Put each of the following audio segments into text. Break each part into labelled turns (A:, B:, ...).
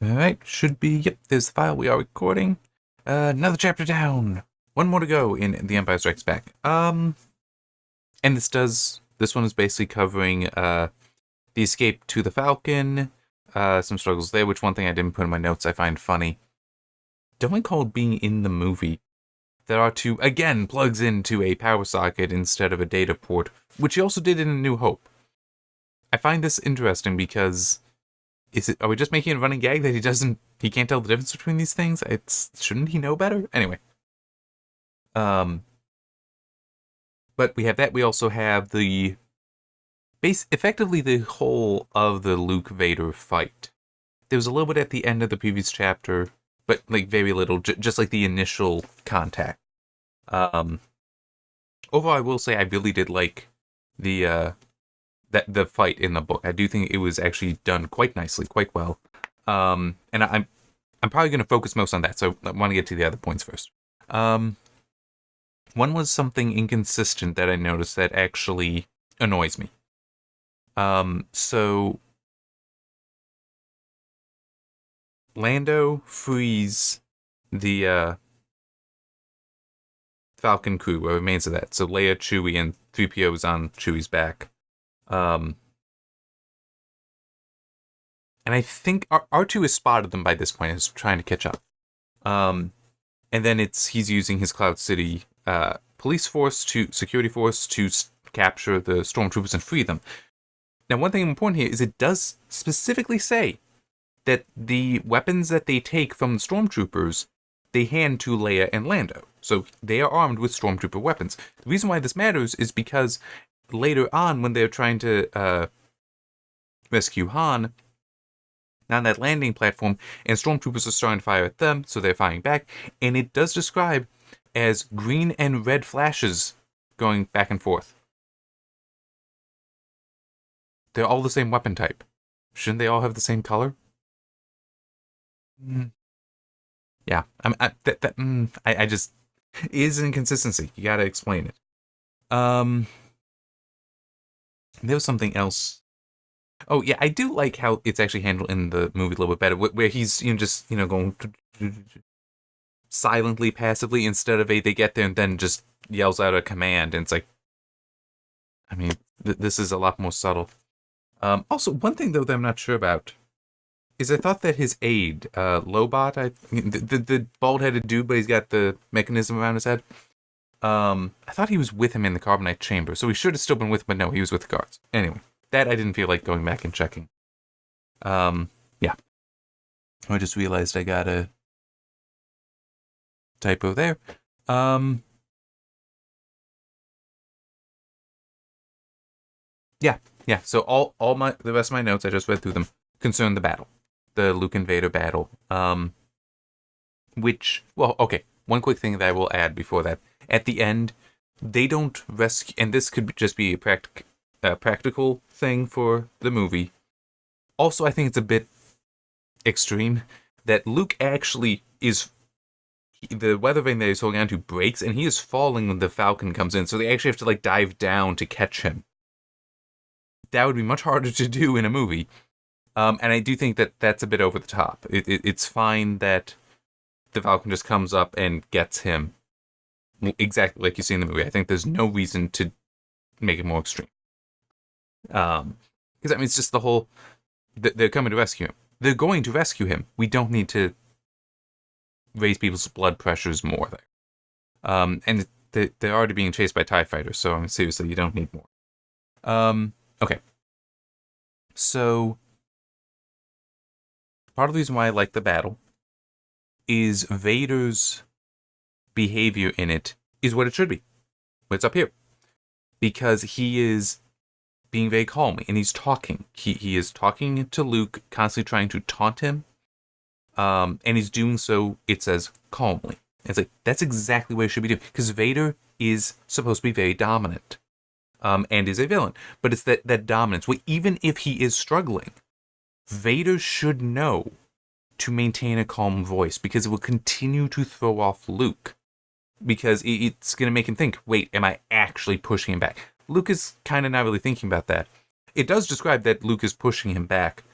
A: Alright, should be, yep, there's the file, we are recording. Another chapter down. One more to go in The Empire Strikes Back. And this one is basically covering, the escape to the Falcon, some struggles there, which one thing I didn't put in my notes I find funny. Don't recall it being in the movie. There are two, again, plugs into a power socket instead of a data port, which he also did in A New Hope. I find this interesting because are we just making a running gag that he can't tell the difference between these things? Shouldn't he know better? Anyway. But we have that. We also have effectively the whole of the Luke Vader fight. There was a little bit at the end of the previous chapter, but like very little, just like the initial contact. Overall, I will say I really did like the fight in the book. I do think it was actually done quite nicely, quite well. And I'm probably going to focus most on that, so I want to get to the other points first. One was something inconsistent that I noticed that actually annoys me. So Lando frees the Falcon crew, or remains of that. So Leia, Chewie, and 3PO is on Chewie's back. And I think R2 has spotted them by this point and is trying to catch up. And then he's using his Cloud City security force to capture the stormtroopers and free them. Now, one thing important here is it does specifically say that the weapons that they take from the stormtroopers, they hand to Leia and Lando. So they are armed with stormtrooper weapons. The reason why this matters is because later on, when they're trying to rescue Han on that landing platform, and stormtroopers are starting to fire at them, so they're firing back, and it does describe as green and red flashes going back and forth. They're all the same weapon type. Shouldn't they all have the same color? Yeah, I just, it is an inconsistency. You gotta explain it. There was something else. Oh yeah, I do like how it's actually handled in the movie a little bit better, where he's just going silently, passively, instead of they get there and then just yells out a command, and it's like, I mean, this is a lot more subtle. Also, one thing though that I'm not sure about is I thought that his aide, Lobot, the bald-headed dude, but he's got the mechanism around his head. I thought he was with him in the carbonite chamber, so he should have still been with him, but no, he was with the guards. Anyway, that I didn't feel like going back and checking. Yeah. I just realized I got a typo there. Yeah. So the rest of my notes, I just read through them, concern the battle, the Luke and Vader battle. Okay. One quick thing that I will add before that: at the end, they don't rescue, and this could just be a practical thing for the movie. Also, I think it's a bit extreme that Luke actually is. The weather vane that he's holding on to breaks, and he is falling when the Falcon comes in. So they actually have to dive down to catch him. That would be much harder to do in a movie. And I do think that that's a bit over the top. It's fine that the Falcon just comes up and gets him exactly like you see in the movie. I think there's no reason to make it more extreme. Because it's just the whole, they're coming to rescue him. They're going to rescue him. We don't need to raise people's blood pressures more there. And they're already being chased by TIE fighters, so seriously, you don't need more. Okay. So, part of the reason why I like the battle is Vader's behavior in it is what it should be. What's up here. Because he is being very calm, and he's talking. He is talking to Luke, constantly trying to taunt him. And he's doing so, it says, calmly. It's like, that's exactly what it should be doing. Because Vader is supposed to be very dominant. And is a villain. But it's that dominance. Well, even if he is struggling, Vader should know to maintain a calm voice, because it will continue to throw off Luke. Because it's going to make him think, wait, am I actually pushing him back? Luke is kind of not really thinking about that. It does describe that Luke is pushing him back.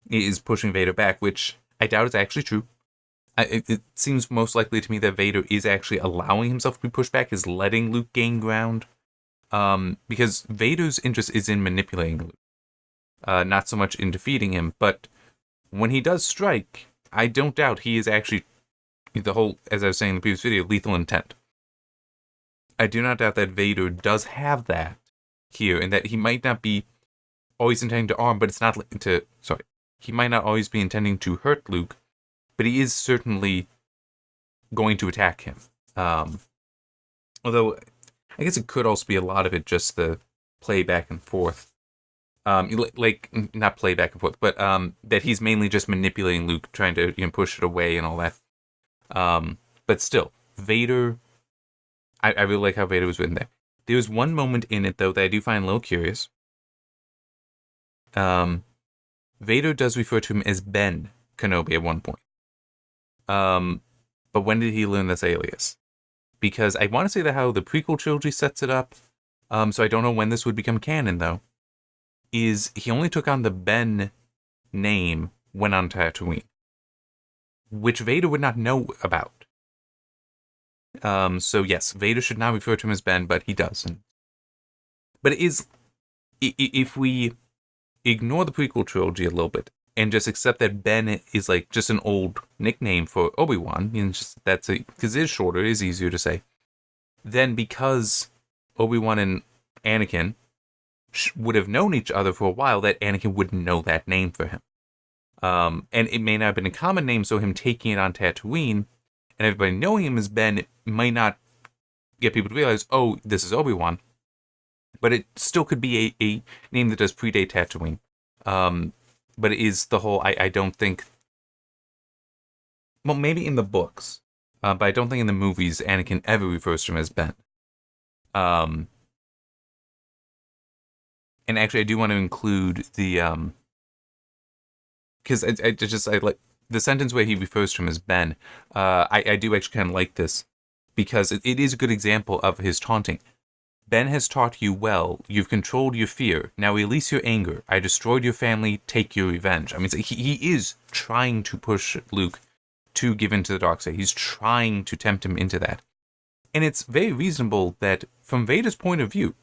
A: is pushing Vader back, which I doubt is actually true. It seems most likely to me that Vader is actually allowing himself to be pushed back, is letting Luke gain ground. Because Vader's interest is in manipulating Luke, not so much in defeating him. But when he does strike, I don't doubt he is actually the whole, as I was saying in the previous video, lethal intent. I do not doubt that Vader does have that here, and that he might not be always intending to arm, but it's not to, sorry, he might not always be intending to hurt Luke, but he is certainly going to attack him. Although, I guess it could also be a lot of it just the play back and forth. Like, not play back and forth, but that he's mainly just manipulating Luke, trying to push it away and all that. But still, Vader, I really like how Vader was written there. There's one moment in it, though, that I do find a little curious. Vader does refer to him as Ben Kenobi at one point. But when did he learn this alias? Because I want to say that how the prequel trilogy sets it up, so I don't know when this would become canon, though, is he only took on the Ben name when on Tatooine, which Vader would not know about. So yes, Vader should not refer to him as Ben, but he does. But it is, if we ignore the prequel trilogy a little bit and just accept that Ben is like just an old nickname for Obi-Wan, because it is shorter, it is easier to say, then because Obi-Wan and Anakin would have known each other for a while, that Anakin wouldn't know that name for him. And it may not have been a common name, so him taking it on Tatooine and everybody knowing him as Ben might not get people to realize, oh, this is Obi-Wan. But it still could be a name that does predate Tatooine. But it is the whole, I don't think, well, maybe in the books, but I don't think in the movies Anakin ever refers to him as Ben. And actually I do want to include the, because I like the sentence where he refers to him as Ben. I do actually kind of like this because it is a good example of his taunting. Ben has taught you well. You've controlled your fear. Now release your anger. I destroyed your family. Take your revenge. I mean, he is trying to push Luke to give in to the dark side. He's trying to tempt him into that. And it's very reasonable that, from Vader's point of view,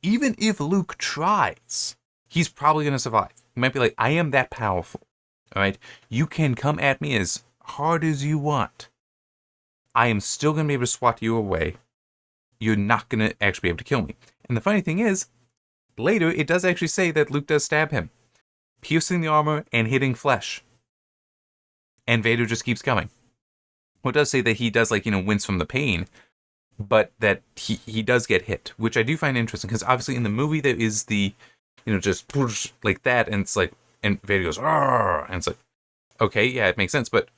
A: even if Luke tries, he's probably going to survive. He might be like, I am that powerful. All right? You can come at me as hard as you want. I am still going to be able to swat you away. You're not going to actually be able to kill me. And the funny thing is, later it does actually say that Luke does stab him, piercing the armor and hitting flesh. And Vader just keeps coming. Well, it does say that he does, wince from the pain, but that he does get hit, which I do find interesting, because obviously in the movie there is the, just like that, and it's like, and Vader goes, "Arr!" And it's like, okay, yeah, it makes sense, but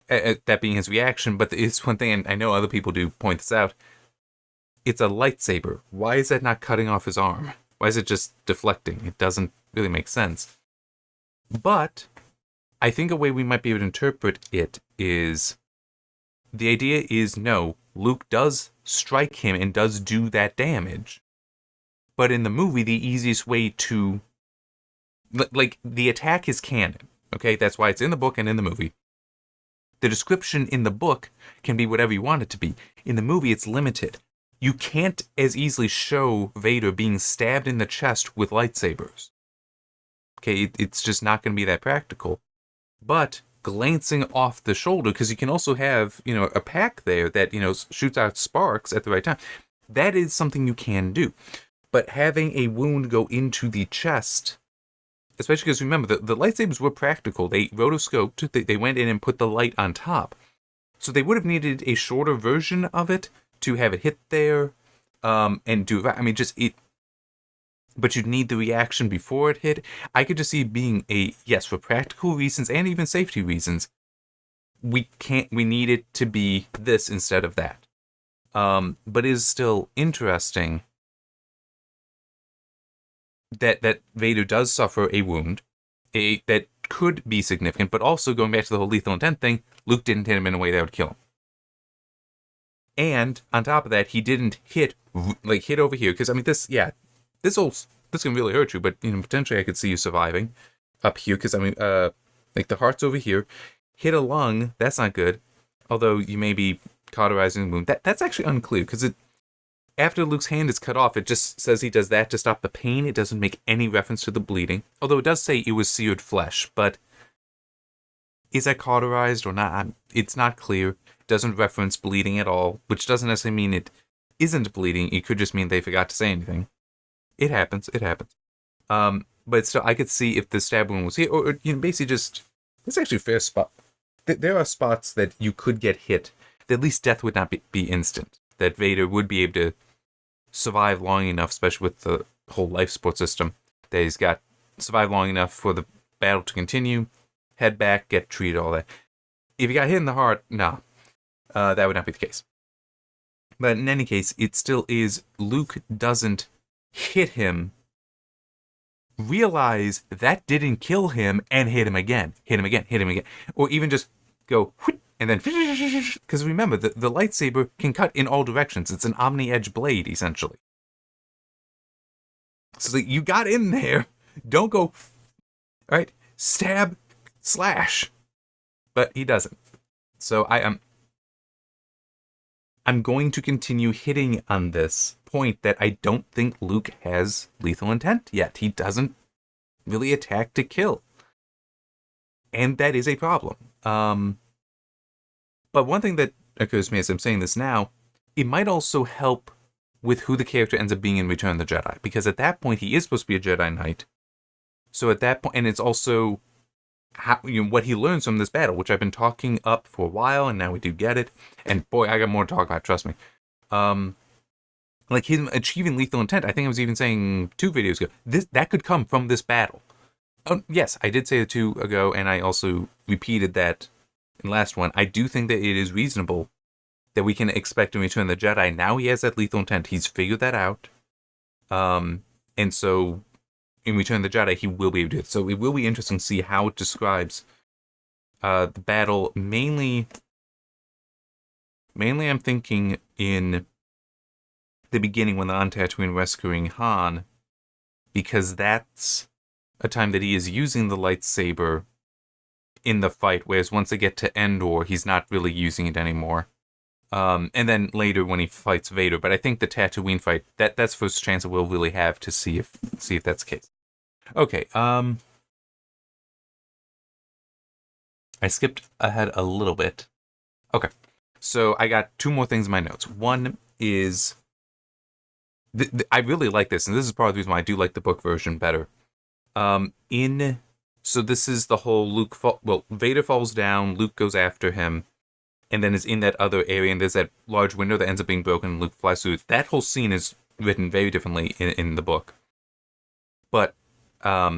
A: that being his reaction, but it's one thing, and I know other people do point this out, it's a lightsaber. Why is that not cutting off his arm? Why is it just deflecting? It doesn't really make sense. But I think a way we might be able to interpret it is, the idea is, no, Luke does strike him and does do that damage. But in the movie, the easiest way to, the attack is canon. Okay, that's why it's in the book and in the movie. The description in the book can be whatever you want it to be. In the movie, it's limited. You can't as easily show Vader being stabbed in the chest with lightsabers. Okay, it's just not going to be that practical. But glancing off the shoulder, because you can also have, a pack there that, shoots out sparks at the right time. That is something you can do. But having a wound go into the chest, especially because remember, the lightsabers were practical. They rotoscoped, they went in and put the light on top. So they would have needed a shorter version of it to have it hit there, and do that. I mean, but you'd need the reaction before it hit. I could just see it being yes, for practical reasons and even safety reasons, we need it to be this instead of that. But it is still interesting that Vader does suffer a wound, that could be significant, but also going back to the whole lethal intent thing, Luke didn't hit him in a way that would kill him. And on top of that, he didn't hit over here, because I mean, this can really hurt you, but potentially I could see you surviving. up here, because I mean, like the heart's over here. Hit a lung, that's not good. Although you may be cauterizing the wound. That's actually unclear, because it after Luke's hand is cut off, it just says he does that to stop the pain. It doesn't make any reference to the bleeding. Although it does say it was seared flesh, but is that cauterized or not? It's not clear. It doesn't reference bleeding at all, which doesn't necessarily mean it isn't bleeding. It could just mean they forgot to say anything. It happens. It happens. But still, I could see if the stab wound was here, or basically just it's actually a fair spot. There are spots that you could get hit. That at least death would not be instant. That Vader would be able to survive long enough, especially with the whole life support system, that he's got survive long enough for the battle to continue, head back, get treated, all that. If he got hit in the heart, no, that would not be the case. But in any case, it still is. Luke doesn't hit him, realize that didn't kill him, and hit him again, or even just go and then, because remember, the lightsaber can cut in all directions. It's an omni-edge blade, essentially. So you got in there, don't go, all right, stab, slash. But he doesn't. So I'm going to continue hitting on this point that I don't think Luke has lethal intent yet. He doesn't really attack to kill. And that is a problem. But one thing that occurs to me as I'm saying this now, it might also help with who the character ends up being in Return of the Jedi. Because at that point, he is supposed to be a Jedi Knight. So at that point, and it's also what he learns from this battle, which I've been talking up for a while, and now we do get it. And boy, I got more to talk about, trust me. Like him achieving lethal intent, I think I was even saying 2 videos ago, that could come from this battle. Oh, yes, I did say it 2 ago, and I also repeated that in the last one. I do think that it is reasonable that we can expect in Return of the Jedi. Now he has that lethal intent. He's figured that out. And so in Return of the Jedi, he will be able to do it. So it will be interesting to see how it describes the battle. Mainly I'm thinking in the beginning when they're on Tatooine rescuing Han, because that's a time that he is using the lightsaber in the fight, whereas once they get to Endor, he's not really using it anymore. And then later when he fights Vader. But I think the Tatooine fight, that's the first chance that we'll really have to see if that's the case. Okay, I skipped ahead a little bit. Okay, so I got 2 more things in my notes. One is, I really like this, and this is part of the reason why I do like the book version better. So this is the whole Vader falls down, Luke goes after him, and then is in that other area, and there's that large window that ends up being broken, and Luke flies through. That whole scene is written very differently in the book. But,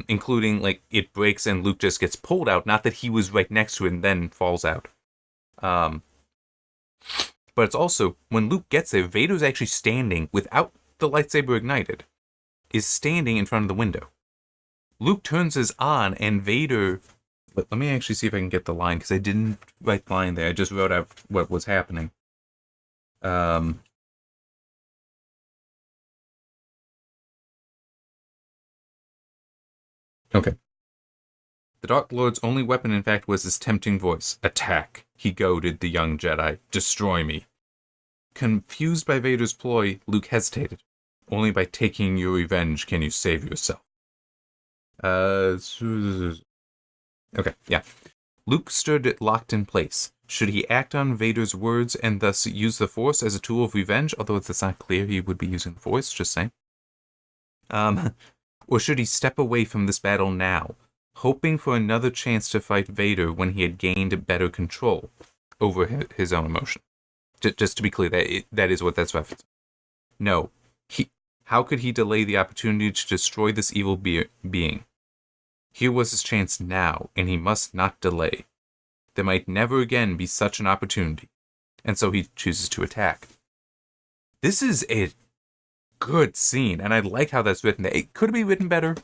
A: including, like, it breaks and Luke just gets pulled out, not that he was right next to it and then falls out. But it's also, when Luke gets there, Vader's actually standing, without the lightsaber ignited, is standing in front of the window. Luke turns his on, and Vader... But let me actually see if I can get the line, because I didn't write the line there. I just wrote out what was happening. Okay. The Dark Lord's only weapon, in fact, was his tempting voice. Attack, he goaded the young Jedi. Destroy me. Confused by Vader's ploy, Luke hesitated. Only by taking your revenge can you save yourself. Okay, yeah. Luke stood locked in place. Should he act on Vader's words and thus use the Force as a tool of revenge? Although it's not clear he would be using the Force, just saying. Or should he step away from this battle now, hoping for another chance to fight Vader when he had gained better control over his own emotion? Just to be clear, that is what that's referencing. No. How could he delay the opportunity to destroy this evil being? Here was his chance now, and he must not delay. There might never again be such an opportunity, and so he chooses to attack. This is a good scene, and I like how that's written. It could be written better.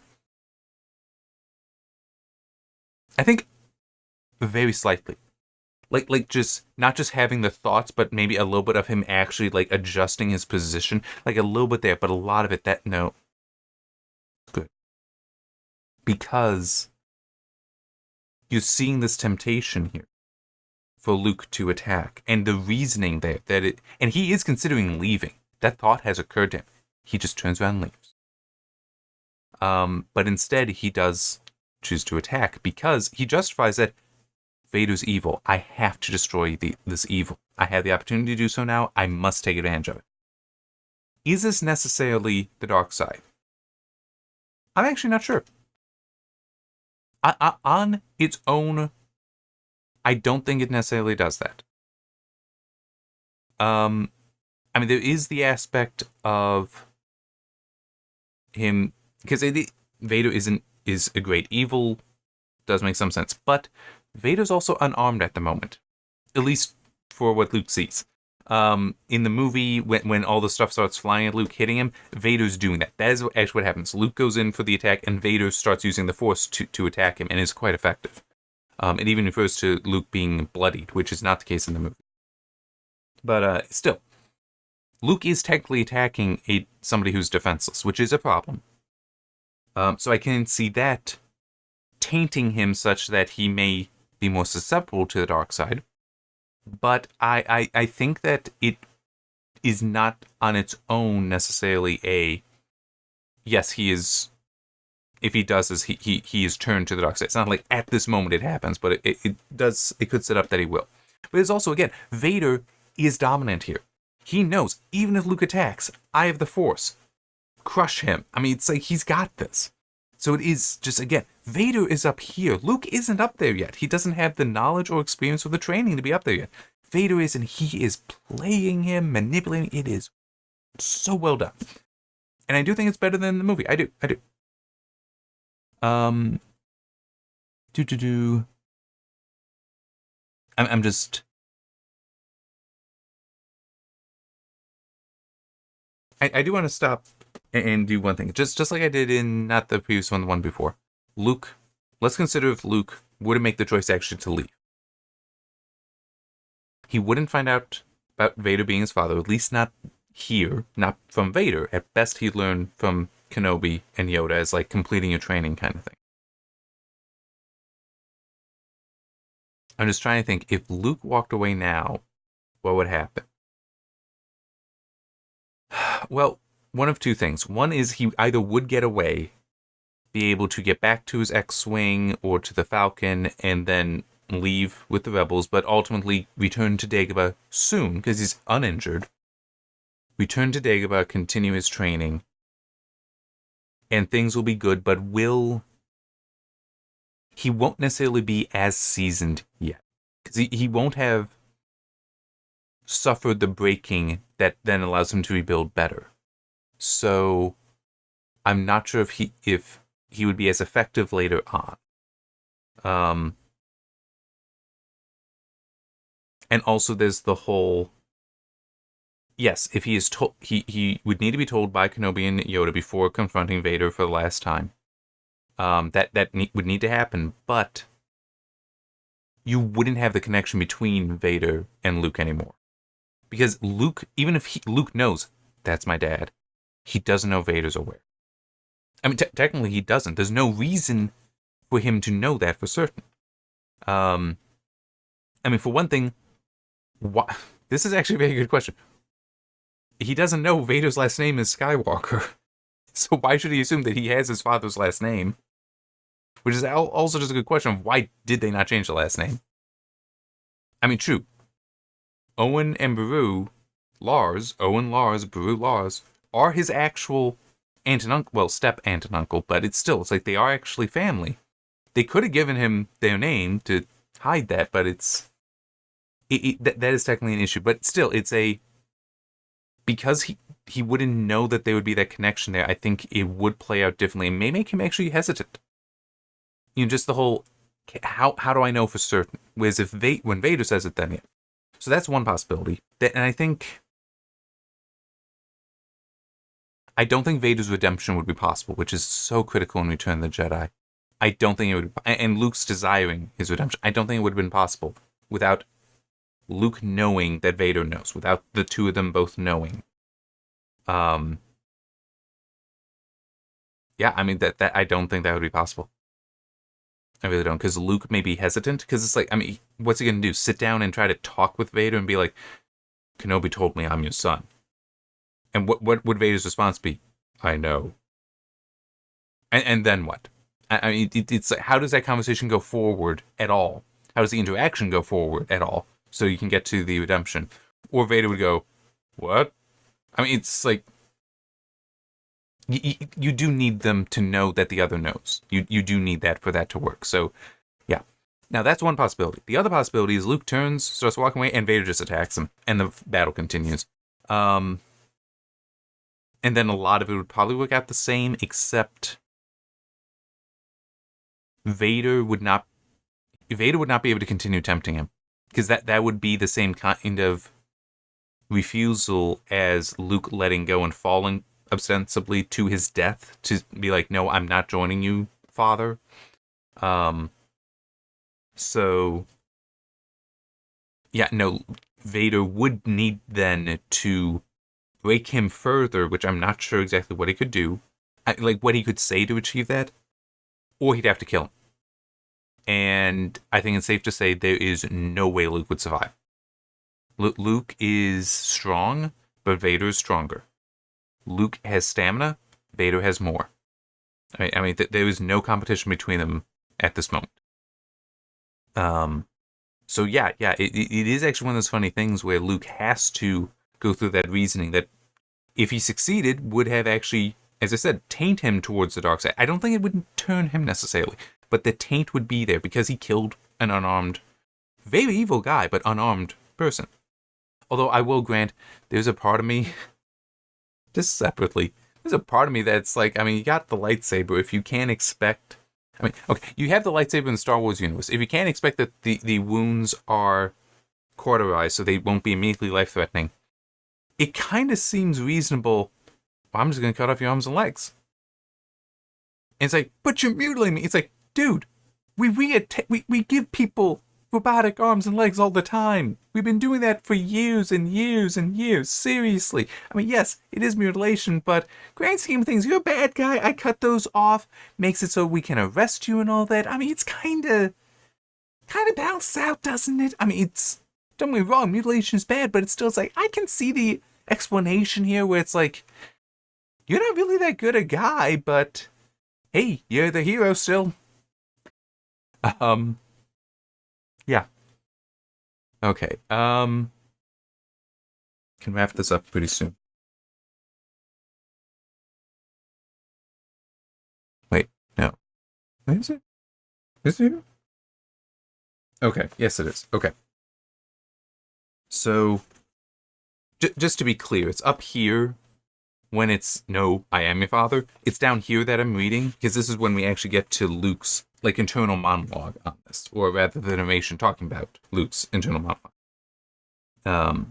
A: I think very slightly. Like just, not just having the thoughts, but maybe a little bit of him actually, like, adjusting his position. Like, a little bit there, but a lot of it, no. Good. Because you're seeing this temptation here for Luke to attack, and the reasoning there and he is considering leaving. That thought has occurred to him. He just turns around and leaves. But instead, he does choose to attack because he justifies that Vader's evil. I have to destroy this evil. I have the opportunity to do so now. I must take advantage of it. Is this necessarily the dark side? I'm actually not sure. On its own, I don't think it necessarily does that. I mean, there is the aspect of him, because Vader is a great evil, does make some sense, but Vader's also unarmed at the moment, at least for what Luke sees. In the movie, when all the stuff starts flying at Luke, hitting him, Vader's doing that. That is actually what happens. Luke goes in for the attack, and Vader starts using the Force to attack him, and is quite effective. It even refers to Luke being bloodied, which is not the case in the movie. But still, Luke is technically attacking somebody who's defenseless, which is a problem. So I can see that tainting him such that he may be more susceptible to the dark side. But I think that it is not on its own necessarily yes, he is. If he does this, he is turned to the dark side. It's not like at this moment it happens, but it could set up that he will. But it's also, again, Vader is dominant here. He knows, even if Luke attacks, I have the Force. Crush him. I mean, it's like he's got this. So it is just, again, Vader is up here. Luke isn't up there yet. He doesn't have the knowledge or experience or the training to be up there yet. Vader is, and he is playing him, manipulating. It is so well done. And I do think it's better than the movie. I do. I'm just... I do want to stop and do one thing. Just like I did in, not the previous one, the one before. Luke, let's consider if Luke were to make the choice actually to leave. He wouldn't find out about Vader being his father, at least not here, not from Vader. At best, he'd learn from Kenobi and Yoda as like completing your training kind of thing. I'm just trying to think, if Luke walked away now, what would happen? Well, one of two things. One is he either would get away, be able to get back to his X-Wing or to the Falcon, and then leave with the Rebels, but ultimately return to Dagobah soon, because he's uninjured. Return to Dagobah, continue his training, and things will be good, but he won't necessarily be as seasoned yet. Because he won't have suffered the breaking that then allows him to rebuild better. So I'm not sure if he would be as effective later on. And also there's the whole, yes, if he is told, he would need to be told by Kenobi and Yoda before confronting Vader for the last time. That would need to happen, but you wouldn't have the connection between Vader and Luke anymore. Because Luke, even if Luke knows, that's my dad, he doesn't know Vader's aware. I mean, technically he doesn't. There's no reason for him to know that for certain. I mean, for one thing, this is actually a very good question. He doesn't know Vader's last name is Skywalker. So why should he assume that he has his father's last name? Which is also just a good question of why did they not change the last name? I mean, true. Owen and Beru, Owen Lars, Beru Lars, are his actual aunt and uncle, well, step aunt and uncle, but it's like they are actually family. They could have given him their name to hide that, but that is technically an issue. But still, because he wouldn't know that there would be that connection there, I think it would play out differently and may make him actually hesitant. You know, just the whole, how do I know for certain? Whereas when Vader says it, then yeah. So that's one possibility. And I don't think Vader's redemption would be possible, which is so critical in Return of the Jedi. I don't think it would, and Luke's desiring his redemption, I don't think it would have been possible without Luke knowing that Vader knows, without the two of them both knowing. Yeah, I mean, that I don't think that would be possible. I really don't, because Luke may be hesitant, because it's like, I mean, what's he going to do? Sit down and try to talk with Vader and be like, Kenobi told me I'm your son. And what would Vader's response be? I know. And then what? I mean, it's like, how does that conversation go forward at all? How does the interaction go forward at all? So you can get to the redemption. Or Vader would go, what? I mean, it's like, you do need them to know that the other knows. You do need that for that to work. So, yeah. Now, that's one possibility. The other possibility is Luke turns, starts walking away, and Vader just attacks him. And the battle continues. And then a lot of it would probably work out the same, except Vader would not be able to continue tempting him. Because that would be the same kind of refusal as Luke letting go and falling ostensibly to his death, to be like, no, I'm not joining you, Father. So yeah, no, Vader would need then to break him further, which I'm not sure exactly what he could do, like what he could say to achieve that, or he'd have to kill him. And I think it's safe to say there is no way Luke would survive. Luke is strong, but Vader is stronger. Luke has stamina, Vader has more. I mean, there is no competition between them at this moment. So yeah, it is actually one of those funny things where Luke has to go through that reasoning that if he succeeded, would have actually, as I said, taint him towards the dark side. I don't think it would turn him necessarily, but the taint would be there because he killed an unarmed, very evil guy, but unarmed person. Although I will grant, there's a part of me, just separately, there's a part of me that's like, I mean, you got the lightsaber. If you can't expect, I mean, okay, you have the lightsaber in the Star Wars universe. If you can't expect that the wounds are cauterized so they won't be immediately life-threatening, it kind of seems reasonable. Well, I'm just going to cut off your arms and legs. And it's like, but you're mutilating me. It's like, dude, we give people robotic arms and legs all the time. We've been doing that for years and years and years. Seriously. I mean, yes, it is mutilation, but grand scheme of things, you're a bad guy. I cut those off. Makes it so we can arrest you and all that. I mean, it's kind of balanced out, doesn't it? I mean, it's, don't get me wrong, mutilation is bad, but it's still, it's like, I can see the explanation here where it's like, you're not really that good a guy, but hey, you're the hero still. Yeah. Okay. Can wrap this up pretty soon. Wait, no. Is it? Is it? Okay. Yes, it is. Okay. So, just to be clear, it's up here when it's, no, I am your father. It's down here that I'm reading, because this is when we actually get to Luke's, like, internal monologue on this, or rather the narration talking about Luke's internal monologue.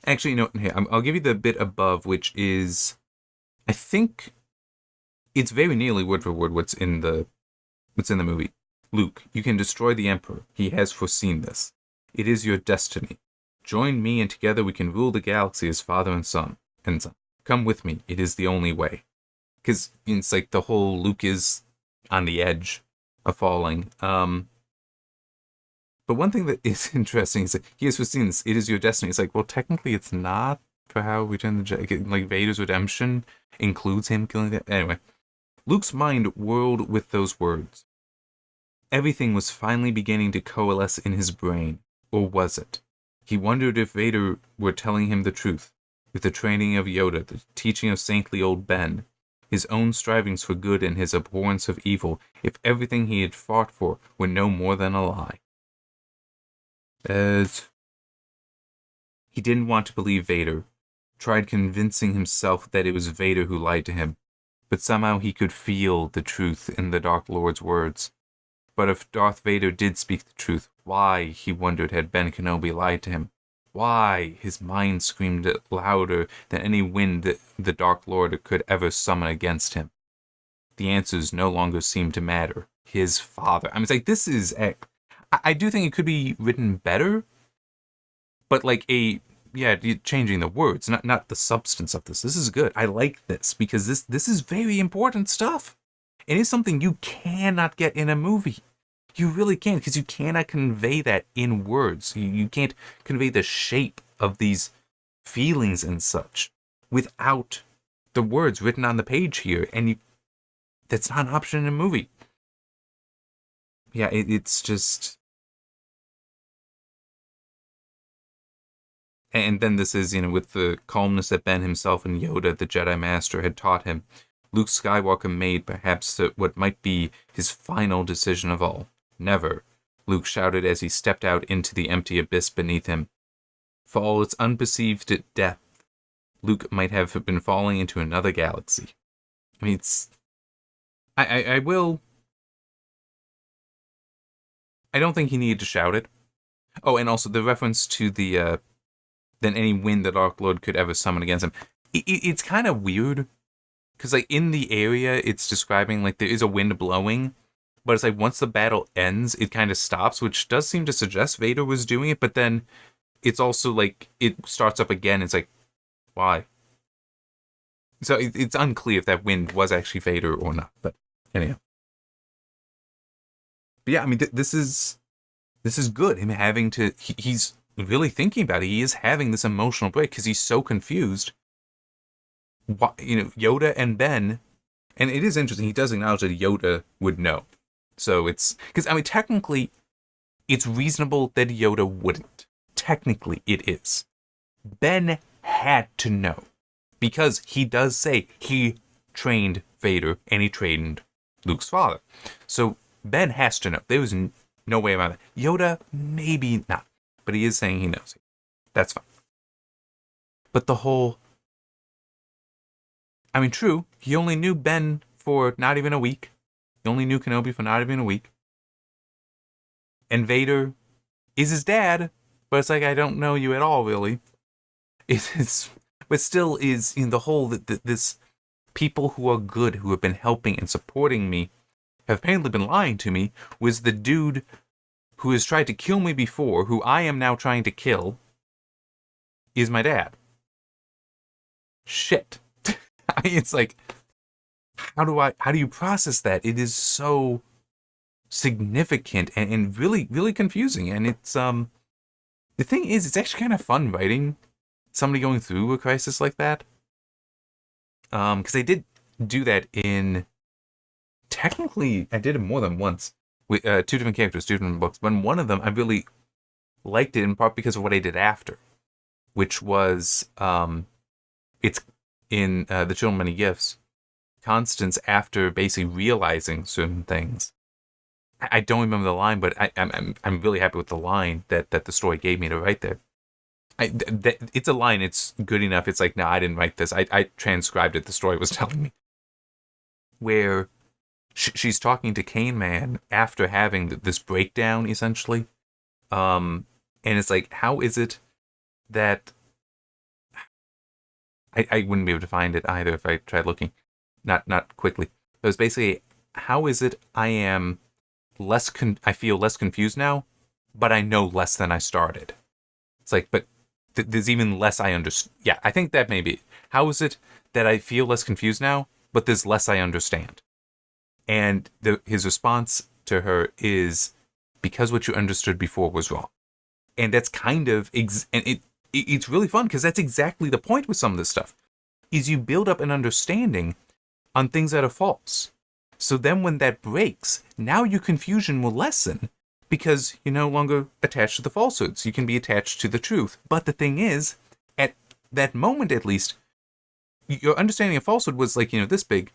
A: Actually, no, here, I'll give you the bit above, which is, I think, it's very nearly word for word what's in the movie. Luke, you can destroy the Emperor. He has foreseen this. It is your destiny. Join me, and together we can rule the galaxy as father and son. Come with me. It is the only way. Because it's like the whole Luke is on the edge of falling. But one thing that is interesting is that he has foreseen this. It is your destiny. It's like, well, technically it's not for how Return of the Jedi. Like, Vader's redemption includes him killing that. Anyway, Luke's mind whirled with those words. Everything was finally beginning to coalesce in his brain. Or was it? He wondered if Vader were telling him the truth. With the training of Yoda, the teaching of saintly old Ben, his own strivings for good and his abhorrence of evil, if everything he had fought for were no more than a lie. He didn't want to believe Vader, tried convincing himself that it was Vader who lied to him, but somehow he could feel the truth in the Dark Lord's words. But if Darth Vader did speak the truth, why, he wondered, had Ben Kenobi lied to him? Why? His mind screamed louder than any wind that the Dark Lord could ever summon against him. The answers no longer seemed to matter. His father. I mean, it's like, this is... I do think it could be written better, but like changing the words, not the substance of this. This is good. I like this, because this is very important stuff. And it's something you cannot get in a movie. You really can't, because you cannot convey that in words. You can't convey the shape of these feelings and such without the words written on the page here. And that's not an option in a movie. Yeah, it's just... And then this is, with the calmness that Ben himself and Yoda, the Jedi Master, had taught him, Luke Skywalker made perhaps what might be his final decision of all. Never, Luke shouted as he stepped out into the empty abyss beneath him. For all its unperceived depth, Luke might have been falling into another galaxy. I mean, it's... I don't think he needed to shout it. Oh, and also the reference to the, than any wind the Dark Lord could ever summon against him. It's kind of weird, because, like, in the area, it's describing, like, there is a wind blowing, but it's like, once the battle ends, it kind of stops, which does seem to suggest Vader was doing it, but then it's also, like, it starts up again, it's like, why? So it's unclear if that wind was actually Vader or not, but anyhow. But yeah, I mean, this is good, him having to, he's really thinking about it, he is having this emotional break, because he's so confused. Yoda and Ben, and it is interesting, he does acknowledge that Yoda would know. So it's, because, I mean, technically, it's reasonable that Yoda wouldn't. Technically, it is. Ben had to know, because he does say he trained Vader, and he trained Luke's father. So Ben has to know. There was no way around it. Yoda, maybe not, but he is saying he knows. That's fine. But the whole... I mean, true, he only knew Ben for not even a week. He only knew Kenobi for not even a week. And Vader is his dad, but it's like, I don't know you at all, really. But still is, the whole, this people who are good, who have been helping and supporting me, have apparently been lying to me, was the dude who has tried to kill me before, who I am now trying to kill, is my dad. Shit. It's like, how do you process that? It is so significant and really, really confusing. And it's, the thing is, it's actually kind of fun writing somebody going through a crisis like that. Because they did do that in, technically, I did it more than once, with two different characters, two different books. But in one of them, I really liked it, in part because of what I did after, which was, it's in The Children of Many Gifts, Constance, after basically realizing certain things, I don't remember the line, but I'm really happy with the line that the story gave me to write there. It's a line, it's good enough. It's like, no, I didn't write this. I transcribed it. The story was telling me. Where she's talking to Cane Man after having this breakdown, essentially. And it's like, how is it that... I wouldn't be able to find it either if I tried looking. Not quickly. But it's basically, how is it I am I feel less confused now, but I know less than I started. It's like, but there's even less I understand. Yeah, I think that may be. How is it that I feel less confused now, but there's less I understand? And his response to her is, because what you understood before was wrong. And that's kind of, and it's really fun, because that's exactly the point with some of this stuff, is you build up an understanding on things that are false. So then when that breaks, now your confusion will lessen, because you're no longer attached to the falsehoods. You can be attached to the truth. But the thing is, at that moment at least, your understanding of falsehood was like, this big,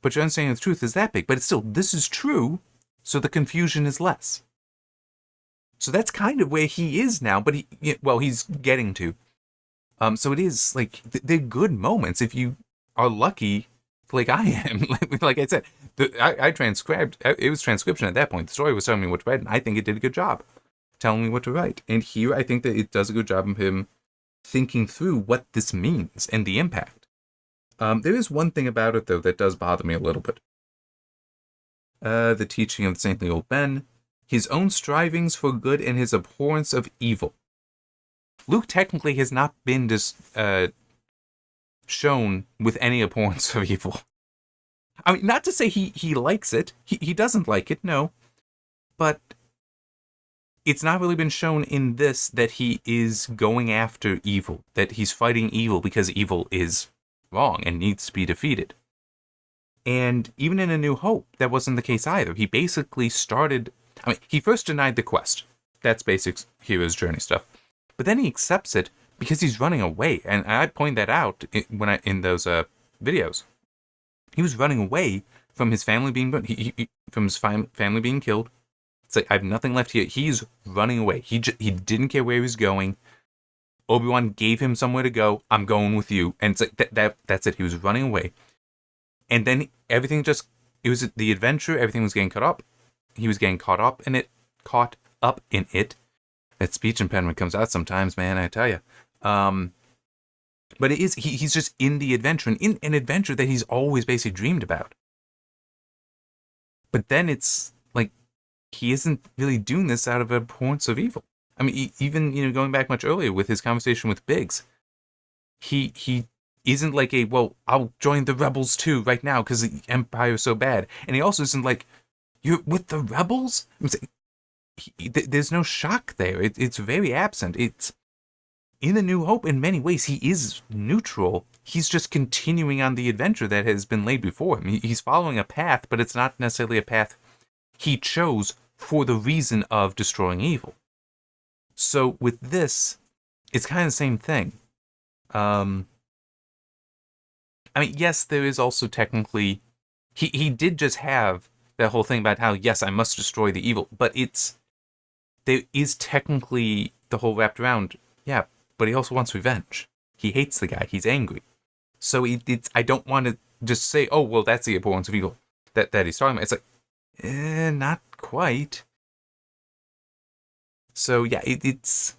A: but your understanding of the truth is that big. But it's still, this is true, so the confusion is less. So that's kind of where he is now, but he's getting to. So it is, like, they're good moments if you are lucky, like I am. Like I said, I transcribed, it was transcription at that point. The story was telling me what to write, and I think it did a good job telling me what to write. And here, I think that it does a good job of him thinking through what this means and the impact. There is one thing about it, though, that does bother me a little bit. The teaching of the saintly old Ben, his own strivings for good and his abhorrence of evil. Luke technically has not been shown with any abhorrence of evil. I mean, not to say he likes it. He doesn't like it, no. But it's not really been shown in this that he is going after evil, that he's fighting evil because evil is wrong and needs to be defeated. And even in A New Hope, that wasn't the case either. He basically started. I mean, he first denied the quest. That's basic hero's journey stuff. But then he accepts it because he's running away. And I point that out in those videos. He was running away from his family being from his family being killed. It's like, I have nothing left here. He's running away. He didn't care where he was going. Obi-Wan gave him somewhere to go. I'm going with you. And it's like that's it. He was running away. And then everything it was the adventure. Everything was getting caught up. He was getting caught up in it. That speech impediment comes out sometimes, man, I tell you. But he's just in the adventure, and in an adventure that he's always basically dreamed about. But then it's like, he isn't really doing this out of abhorrence of evil. I mean, even, going back much earlier with his conversation with Biggs, he isn't like I'll join the rebels too right now because the Empire is so bad. And he also isn't like, you're with the rebels? I'm saying, there's no shock there. It's very absent. It's in A New Hope, in many ways, he is neutral. He's just continuing on the adventure that has been laid before him. He's following a path, but it's not necessarily a path he chose for the reason of destroying evil. So with this, it's kind of the same thing. I mean, yes, there is also technically, he did just have that whole thing about how, yes, I must destroy the evil, but there is technically the whole wrapped around, yeah, but he also wants revenge. He hates the guy. He's angry. So I don't want to just say, oh, well, that's the abhorrence of evil that he's talking about. It's like, not quite. So, yeah, it's...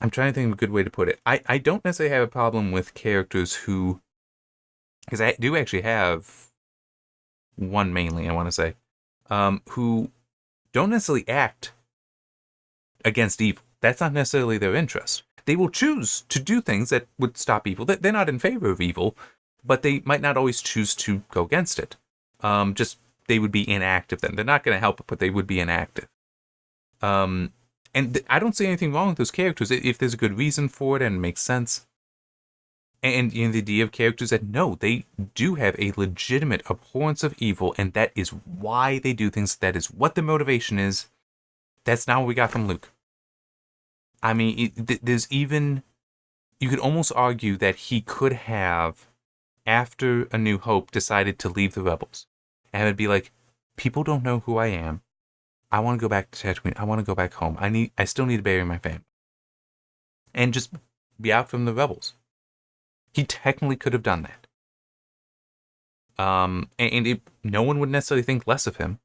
A: I'm trying to think of a good way to put it. I don't necessarily have a problem with characters who... Because I do actually have one mainly, I want to say, who don't necessarily act against evil. That's not necessarily their interest. They will choose to do things that would stop evil. They're not in favor of evil, but they might not always choose to go against it. Just they would be inactive then. They're not going to help it, but they would be inactive. And I don't see anything wrong with those characters if there's a good reason for it and it makes sense. And the idea of characters that, no, they do have a legitimate abhorrence of evil, and that is why they do things. That is what the motivation is. That's not what we got from Luke. I mean, there's even... You could almost argue that he could have, after A New Hope, decided to leave the Rebels. And it would be like, people don't know who I am. I want to go back to Tatooine. I want to go back home. I still need to bury my family. And just be out from the Rebels. He technically could have done that. No one would necessarily think less of him.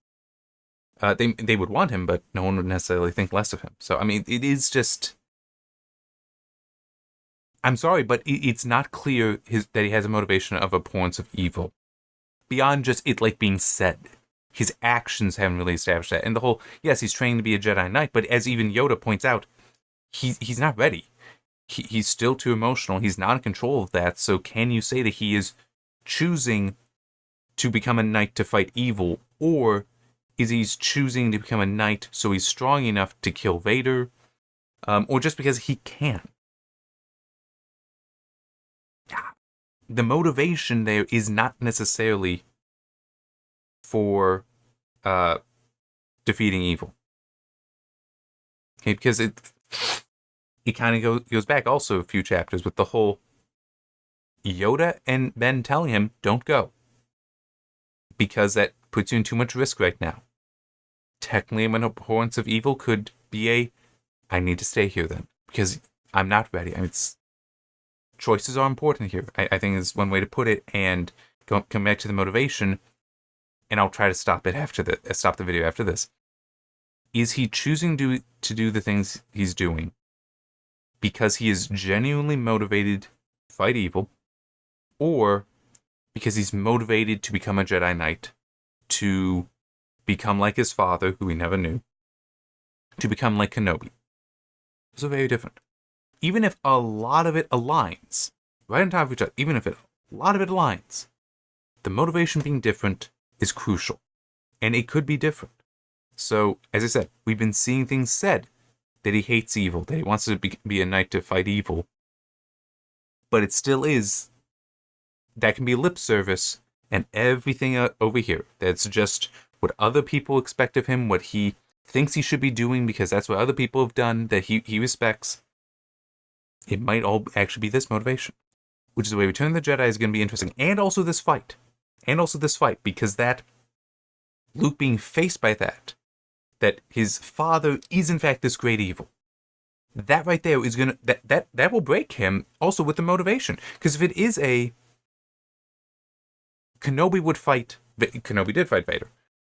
A: They would want him, but no one would necessarily think less of him. So, I mean, it is just... I'm sorry, but it's not clear that he has a motivation of abhorrence of evil. Beyond just it being said. His actions haven't really established that. And the whole, yes, he's training to be a Jedi Knight, but as even Yoda points out, he's not ready. He's still too emotional. He's not in control of that. So can you say that he is choosing to become a knight to fight evil, or is he choosing to become a knight so he's strong enough to kill Vader, or just because he can? The motivation there is not necessarily for defeating evil. Okay, because it kind of goes back also a few chapters with the whole Yoda and Ben telling him, don't go. Because that puts you in too much risk right now. Technically, an abhorrence of evil could be I need to stay here then. Because I'm not ready. I mean, choices are important here, I think is one way to put it. And come back to the motivation, and I'll try to stop the video after this. Is he choosing to do the things he's doing because he is genuinely motivated to fight evil, or because he's motivated to become a Jedi Knight, to become like his father, who he never knew, to become like Kenobi? Those are very different. Even if a lot of it aligns, right on top of each other, even if it A lot of it aligns. The motivation being different is crucial. And it could be different. So, as I said, we've been seeing things said that he hates evil, that he wants to be a knight to fight evil. But it still is, that can be lip service, and everything over here, that's just what other people expect of him, what he thinks he should be doing because that's what other people have done that he respects. It might all actually be this motivation. Which is the way Return of the Jedi is going to be interesting. And also this fight. Because that Luke being faced by that his father is in fact this great evil. That right there is gonna that will break him also with the motivation. Because if it is Kenobi did fight Vader.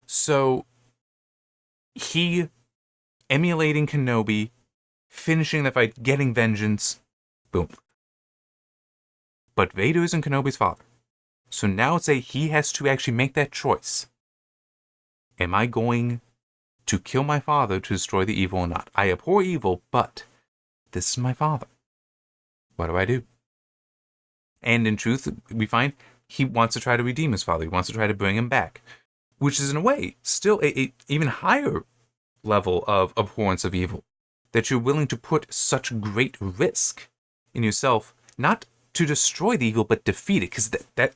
A: So he emulating Kenobi, finishing the fight, getting vengeance, boom. But Vader isn't Kenobi's father. So now he has to actually make that choice. Am I going to kill my father to destroy the evil or not? I abhor evil, but this is my father. What do I do? And in truth, we find he wants to try to redeem his father. He wants to try to bring him back. Which is, in a way, still a even higher level of abhorrence of evil. That you're willing to put such great risk in yourself, not to destroy the evil, but defeat it. Because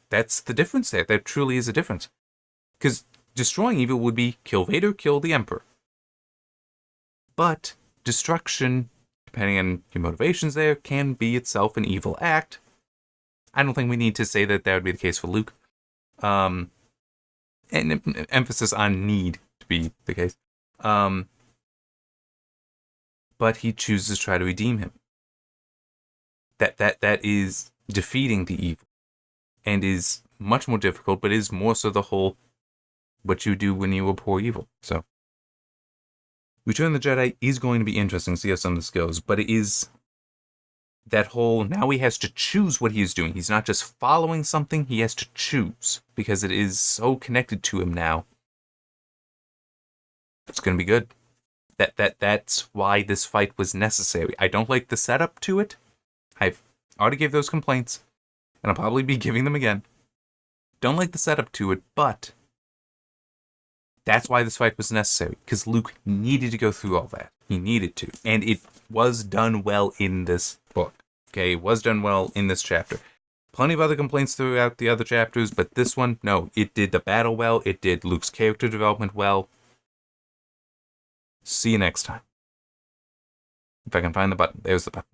A: that's the difference there. There truly is a difference. Because destroying evil would be kill Vader, kill the Emperor. But destruction, depending on your motivations there, can be itself an evil act. I don't think we need to say that would be the case for Luke. And emphasis on need to be the case. But he chooses to try to redeem him. That is defeating the evil. And is much more difficult, but is more so the whole what you do when you abhor evil. So Return of the Jedi is going to be interesting to see how some of this goes, but it is that whole, now he has to choose what he is doing. He's not just following something, he has to choose, because it is so connected to him now. It's going to be good. That's why this fight was necessary. I don't like the setup to it. I've already gave those complaints, and I'll probably be giving them again. Don't like the setup to it, but that's why this fight was necessary, because Luke needed to go through all that. He needed to. And it was done well in this book. Okay, it was done well in this chapter. Plenty of other complaints throughout the other chapters, but this one, no. It did the battle well. It did Luke's character development well. See you next time. If I can find the button. There's the button.